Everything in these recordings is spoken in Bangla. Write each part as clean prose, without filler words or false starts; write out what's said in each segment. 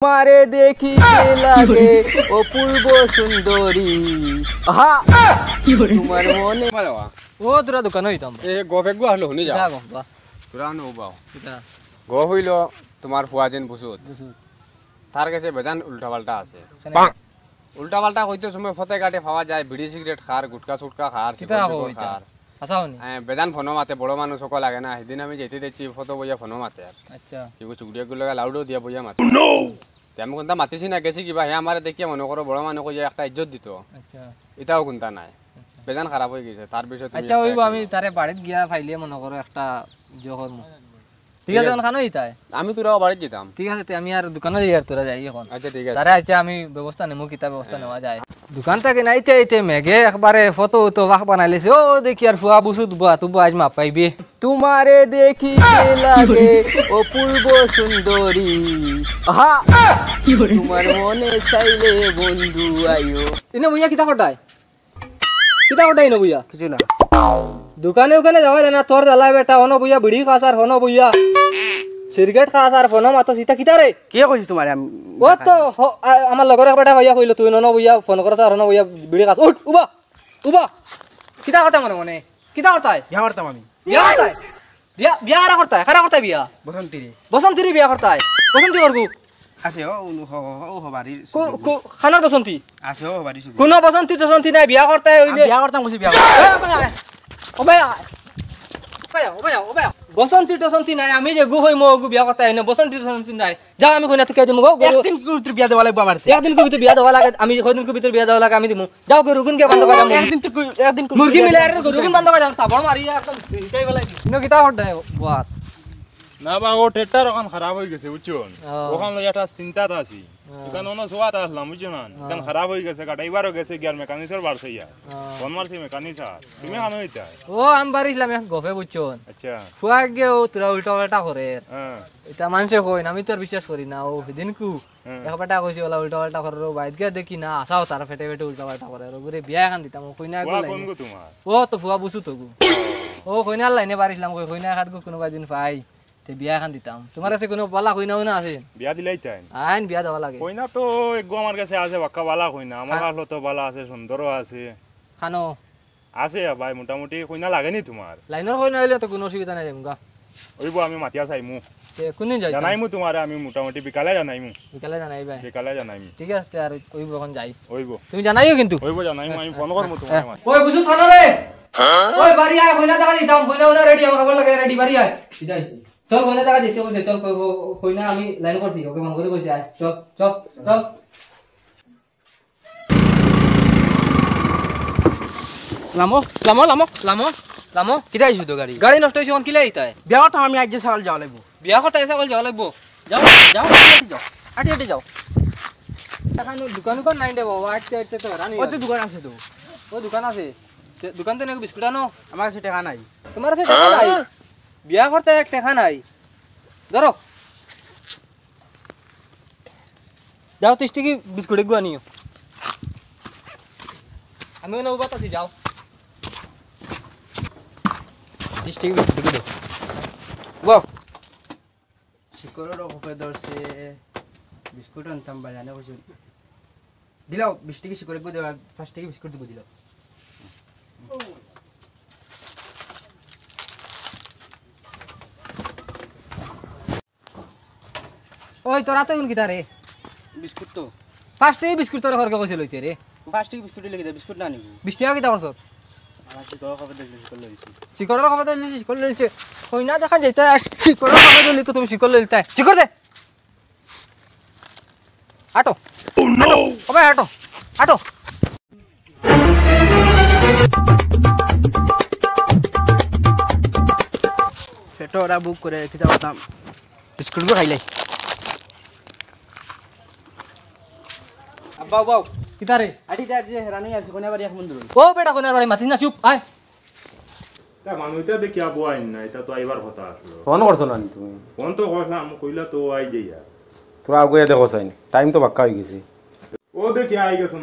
তোমারে দেখিতে লাগে অপূর্ব সুন্দরী আহা তোমার মনে ও তোরা দোকান হইতাম এ গবেগ গো হলো শুনি যা গা তোরা নো বাও কিটা গো হইল তোমার ফুয়াজেন বুসুত তার কাছে বেজান উল্টা পাল্টা আছে উল্টা পাল্টা কইতে সময় ফতে কাটে পাওয়া যায় বিড়ি সিগারেট খার গুটকা সুটকা খার সিগারেট খার আচ্ছা হনি বেজান ফোন মাতে বড় মানুষ সকল লাগে না সেদিন আমি যেতে দেখছি ফটো বইয়া ফোন মাতে আর আচ্ছা কি চুড়িয়া গুলো লাউডো দিয়া বইয়া মাতে আমি কোনটা মাতিছি না গেছি কিবা হে আমার দেখিয়া মনে করো বড় মানুষ কইয়া একটা ইজ্জত দিত আচ্ছা এটাও কোনটা নাই বেজান খারাপ হয়ে গেছে তার বিষয়ে আচ্ছা ওইব আমি তারে বাড়িত গিয়া ফাইলে মনে করো একটা জহর মু ঠিক আছে এখন খানো ইতাই আমি তোরাও বাড়ি যেতাম ঠিক আছে আমি আর দোকানে যাই আর তোরা যাই এখন আচ্ছা ঠিক আছে তারে আইছে আমি ব্যবস্থা নেমু কিতা ব্যবস্থা নেওয়া যায় দোকান থেকে নাইতে আইতে মেঘে একবারে ফটো তো বাক বানাই লেছে ও দেখি আর ফুয়া বুসুত বুয়া তু আজ মা পাইবে তোমারে দেখিতে লাগে অপূর্ব সুন্দরী আহা তোমার মনে চাইলে বন্ধু আইও ইনে বুইয়া কিতা করতাই ইনো বুইয়া কিছু না দোকানে ওখানে যাওয়া না তোর দালা বেটা হনো বুইয়া বিড়ি খাস আর হনো বুইয়া সিগারেট খাস আর ফোন মাতো সীতা কিতা রে কে কইছিস তোমার ও তো আমার লগর বেটা ভাইয়া কইলো তুই ননো বুইয়া ফোন করছ আর হনো বুইয়া বিড়ি খাস উঠ উবা উবা কিতা করতা মনে কিতা করতাই বিয়া করতাম আমি বিয়া করতাই বিয়া কারা করতাই বিয়া বসন্তীরে বিয়া করতাই বসন্তী করগু আছে ও হবারি খানার বসন্তী আছে ও হবারি কোন বসন্তী নাই বিয়া করতাই হইলে বিয়া করতাম কইছি বিয়া বসন্তী নাই আমি যে গু হই মো গু বিয়া করতাই না বসন্তী নাই যাও আমি কইনা তুই দিমু গো একদিন কি বিয়া দেওয়া লাগবে আমার একদিন কো ভিতর বিয়া দেওয়া লাগে আমি কয়দিন কো ভিতর বিয়া দেওয়া লাগে আমি দিমু যাও গো রুগুন কে বন্ধ করে দাও একদিন মুরগি মিলে আর রুগুন বন্ধ করে দাও তাবড় মারি একদম হিটাই বলাই ইনো কিতা হড়দাই বাত না বা ও টেটটার ওখান খারাপ হয়ে গেছে বুঝছুন ওখান লই একটা চিন্তাত আছি দোকান অন্য সোয়াত আসলাম বুঝছো না দোকান খারাপ হয়ে গেছে কাটাইবারও গেছে গিয়ার মেকানিক্সের বাড়ছে ইয়া ফোন মারছি মেকানিক্স তুমি খানো হইতা ও আমি বাড়িছিলাম এক গফে বুঝছুন আচ্ছা ফুয়া গেও তোরা উল্টা পাল্টা করে হ্যাঁ এটা মানুষে কই না আমি তো আর বিশ্বাস করি না ও সেদিন কু এক পাল্টা কইছি ওলা উল্টা পাল্টা করে বাইত গিয়া দেখি না আসাও তার ফেটে ফেটে উল্টা পাল্টা করে ওরে বিয়া এখন দিতাম কইনা ফুয়া কোন গো তোমার ও তো ফুয়া বুঝু তো গু ও কইনা লাইনে বাড়িছিলাম কইনা খাত গো কোনোবা দিন পাই তে বিয়া এখন দিতাম তোমার কাছে কোনো বালা কইনাও না আছে বিয়া দিলাই তাই আইন বিয়া দেওয়া লাগে কইনা তো একগো আমার কাছে আছে বাক্কা বালা কইনা আমার কাছে তো বালা আছে সুন্দরও আছে খানো আছে ভাই মোটামুটি কইনা লাগেনি তোমার লাইনের কইনা হইলে তো কোনো অসুবিধা নাই যামগা ওইব আমি মাতিয়া চাইমু তে কোনদিন যাই জানাইমু তোমার আমি মোটামুটি বিকালে জানাইমু বিকালে জানাইবা বিকালে জানাইমু ঠিক আছে আর ওইব এখন যাই ওইব তুমি জানাইও কিন্তু ওইব জানাইমু আমি ফোন করমু তোমার ওই বুঝু খানা রে ওই বাড়ি আয় কইনা টাকা দিতাম কইনা ওরা রেডি আমার খবর লাগে রেডি বাড়ি আয় সিধা আইছি চল কইনা টাকা দিতে বলে চল কইনা আমি লাইন করছি ওকে ফোন করে কইছি আয় চল চল চল লামো লামো লামো লামো লামো কিটা আইছো তো গাড়ি গাড়ি নষ্ট হইছে কোন কিলে আইতায় বিয়া করতাম আমি আজ যে সকাল যাওয়া লাগবো বিয়া করতে এসে বল যাওয়া লাগবো যাও যাও যাও আটি যাও এখন দোকান নাই দে বাবা আটতে তো রানি ওই তো দোকান আছে তো ও দোকান আছে দোকান তো নাকি বিস্কুট আনো আমার কাছে টাকা নাই তোমার কাছে টাকা নাই বিয়া করতে এক টাকা নাই ধরো যাও 30 টাকা বিস্কুট একটু আনিও আমি ওনা উবাত আছি যাও 30 টাকা বিস্কুট দাও বাহ শিকড়ের কপে ধরছে বিস্কুট আনতাম বাজানে কইছো দিলাও 20 টাকা শিকড় একটু দেওয়া 5 টাকা বিস্কুট দিব দিলাও ওই তোরা তো কিতা রে বিস্কুট তো 5 টাকা বিস্কুট তোর ঘরকে কইছে লইতে রে 5 টাকা বিস্কুট লিখে দে বিস্কুট না নিবি 20 টাকা কিতা করছ আমার শিকড়ের কপে ধরছে শিকড় লইছি শিকড়ের খবর দিলি শিকড় লইছে কই না দেখা যাইতা শিকড়ের খবর দিলি তো তুমি শিকড় লইতা শিকড় দে আটো ও নো ওবে আটো আটো পেটোরা বুক করে কিতা করতাম বিস্কুট গো খাইলাই আব্বা বাও কিতা রে আটি দার যে রানী আছে কোনা বাড়ি এক মন্দির ও বেটা কোনার বাড়ি মাতিস না চুপ আয় তা মানুষটা দেখি আবু আইন না এটা তো আইবার কথা আসলো ফোন করছো না তুমি ফোন তো করলাম কইলা তো আই যাইয়া তোরা আগে দেখো চাইনি টাইম তো বাক্কা হয়ে গেছে ও দেখি আই গেছুন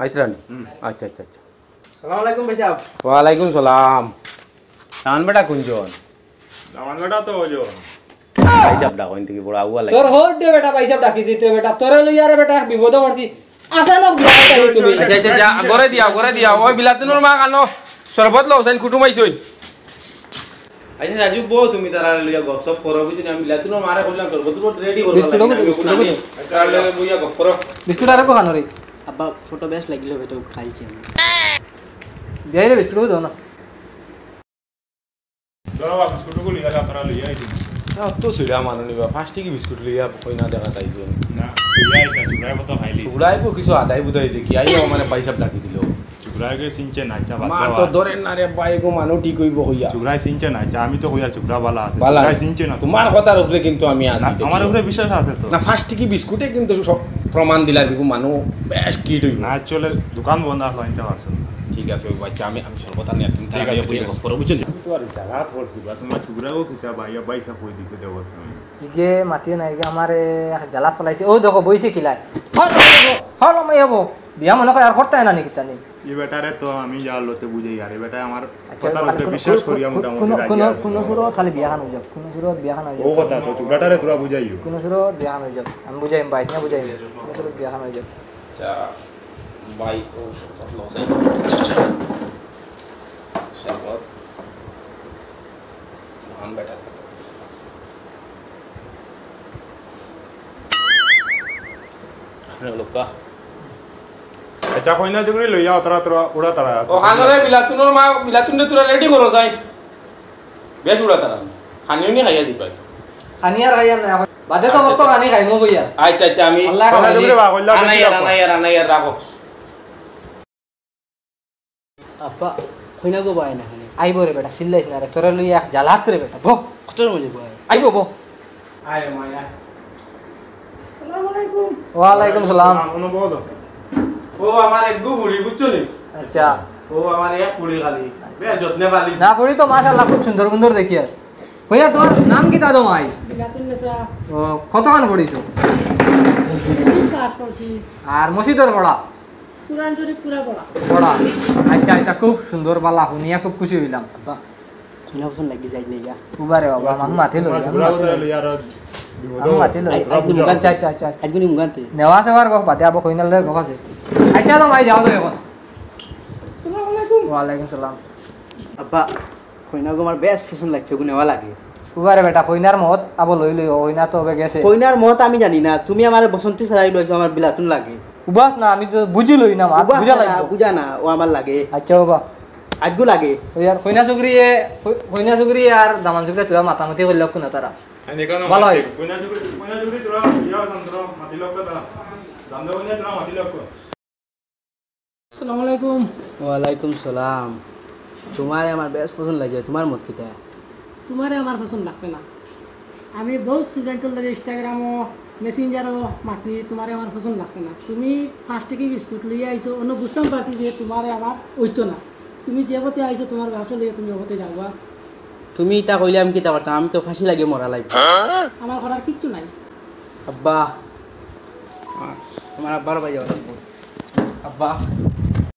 আইতরানি আচ্ছা আচ্ছা আচ্ছা সালাম আলাইকুম ভাই সাহেব ওয়ালাইকুম সালাম টান বেটা কুঞ্জন আমার বেটা তো ওজন হিসাব ডাক হইন থেকে বড় আউয়া লাগে তোর হোট দে বেটা পয়সা ডাকি দিতে বেটা তোরে লইয়া রে বেটা বিপদ করছি আসানক বিয়া করি তুমি আচ্ছা আচ্ছা যা ঘরে দিয়া ওই বিলাতিনোর মা কানো শরবত লও সাইন কুটুমাইছই আচ্ছা রাজু বউ তুমি তারা লইয়া গপসপ করো বুঝিনি আমি বিলাতিনোর মারে কইলাম শরবত রেডি করব তাহলে বুইয়া গপ করো বিস্কুট আর কো খানো রে আব্বা ফটো বেশ লাগিল বেটা খাইছি আমি বিয়াই রে বিস্কুট দাও না ধরো বিস্কুটগুলো লিয়া আপনারা লইয়া আইছেন তো সুরা মানুনি বা ফার্স্ট কি বিস্কুট লইয়া কইনা দেখা তাইজন না লইয়া আইছেন চুড়াই মতো খাইলি সুরাই কো কিছু আদাই বুদাই দেখি আইও মানে পয়সা ডাকি দিল চুড়াইকে সিনচে নাচা মার তো ধরেন না রে ভাই গো মানু ঠিক হইব হইয়া চুড়াই সিনচে নাচা আমি তো কইয়া চুড়া বালা আছে বালা চুড়াই সিনচে না তোমার কথার উপরে কিন্তু আমি আছি আমার উপরে বিশ্বাস আছে তো না ফার্স্ট কি বিস্কুটে কিন্তু সব প্রমাণ দিলার কিন্তু মানু বেশ কিট হইব না চলে দোকান বন্ধ আর লাইনতে পারছেন ঠিক আছে ওই বাচ্চা আমি সর্বতা নিয়ে তুমি ঠিক তারা আছে, বুইয়া ঠিক আছে। করো বুঝছেন তো আর জায়গা পড়ছি বা তোমার চুড়াও কিতা ভাইয়া পয়সা কই দিছে দেব ইকে মাতিয়ে নাই কে আমারে জালাত ফলাইছে ও দেখো বইছে কিলাই ফল মাই হবো বিয়া মনে করে আর করতে না নাকি তানি এই বেটারে তো আমি যা লতে বুঝাই আর এই বেটা আমার আচ্ছা কথা লতে বিশ্বাস করিয়া মোটামুটি কোন কোন সুরত খালি বিয়া খান হয়ে যাক কোন সুরত বিয়া খান হয়ে ও যাক কথা তো চুড়াটারে তোরা বুঝাইও কোন সুরত বিয়া খান হয়ে যাক আমি বুঝাইম বাইক না বুঝাইম কোন সুরত বিয়া খান হয়ে যাক আচ্ছা ভাই ও সব লসাই সর্বত মহান বেটা লোকা আচ্ছা কইনা জুগরি লইয়া তোরা তোরা ওড়া তারা আছে ও হানরে বিলাতুনোর মা বিলাতুনে তোরা রেডি করো যাই বেশ উড়া তারা খানিও নি খাইয়া দিবাই আনি আর আইয়া না বাদে তো মত আনি খাইমু বইয়া আচ্ছা আচ্ছা আমি আল্লাহ কইনা জুগরি বা কইলা আনাইয়ার রাখো আব্বা কইনা গো বাই না খালি আইবো রে বেটা সিল্লাইছ না রে তোরে লইয়া জালাত রে বেটা ভো কতর মজা বাই আইবো ভো আয় মায়া ওয়ালাইকুম সালাম অনুভব ও আমার এক গুবুড়ি বুঝছো নি আচ্ছা ও আমার এক পুড়ি খালি বেশ যত্নে পালি না ফুড়ি তো মাশাআল্লাহ খুব সুন্দর সুন্দর দেখি আর কইয়া তোর নাম কি তা দমাই ও কতখান পড়িছো আর মসজিদের পড়া পড়া আচ্ছা আচ্ছা খুব সুন্দর বালা শুনিয়া খুব খুশি হইলাম আব্বা কইনা পছন্দ লাগি যাই নেগা উবারে বাবা আমি মাথি লই লইয়া আর আমি মাথি লই আচ্ছা আচ্ছা আচ্ছা আজগুনি মুগানতে নেওয়া সেবার গো বাদে আবো কইনা লই গো আছে আচ্ছা তো মাই যাও তো এখন আসসালামু আলাইকুম ওয়ালাইকুম সালাম আব্বা কইনা গো আমার বেশ পছন্দ লাগছে গুনেওয়া লাগে উবারে বেটা কইনার মত আবো লই লই কইনা তো হবে গেছে কইনার মত আমি জানি না তুমি আমার বসন্তী ছাড়াই লইছো আমার বিলাতুন লাগে উবাস না আমি তো বুঝি লই না মাত বুঝা লাগবে বুঝা না ও আমার লাগে আচ্ছা বাবা আজগু লাগে ওই আর কইনা সুগরি আর দামান সুগরি তোরা মাতামাতি করল কোন তারা ভালো হয় কইনা জুগরি তোরা ইয়া যন্ত্র মাটি লোক তারা জানদে কইনা তোরা মাটি লোক আসসালামু আলাইকুম ওয়ালাইকুম সালাম তোমার আমার বেশ পছন্দ লাগছে তোমার মত কিতা তোমারে আমার পছন্দ লাগছে না আমি বহুত স্টুডেন্টর লাগে ইনস্টাগ্রামও মেসেঞ্জারও মাতি তোমারে আমার পছন্দ লাগছে না তুমি ফার্স্ট থেকে বিস্কুট লইয়া আইছো অন্য বুঝতাম পারছি যে তোমারে আমার ওইতো না তুমি যে পথে আইছো তোমার ব্যবসা লইয়া তুমি ওপতে যাওয়া তুমি ইটা কইলে আমি কিতা পারতাম আমি তো ফাঁসি লাগে মরা লাগবে আমার করার কিচ্ছু নাই আব্বা তোমার আব্বার বাই যাওয়া লাগবে আব্বা